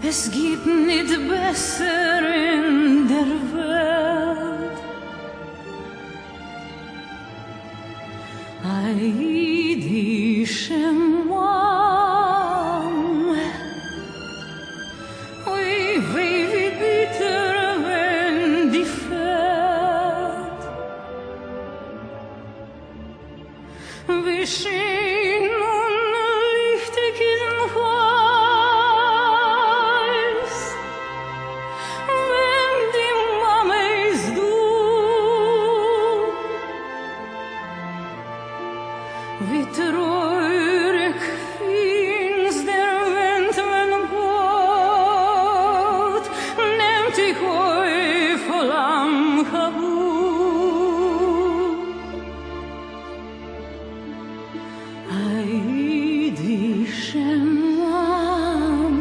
Es gibt nicht besser in der Welt. Aidische Mame, ui, wie bitter, wenn die fällt. Wie schön und lichtig ist ein Haus, wenn die Mama ist du. Wie treurig finster Wind, wenn Gott nimmt dich voll am Kabut. Aidische Mame,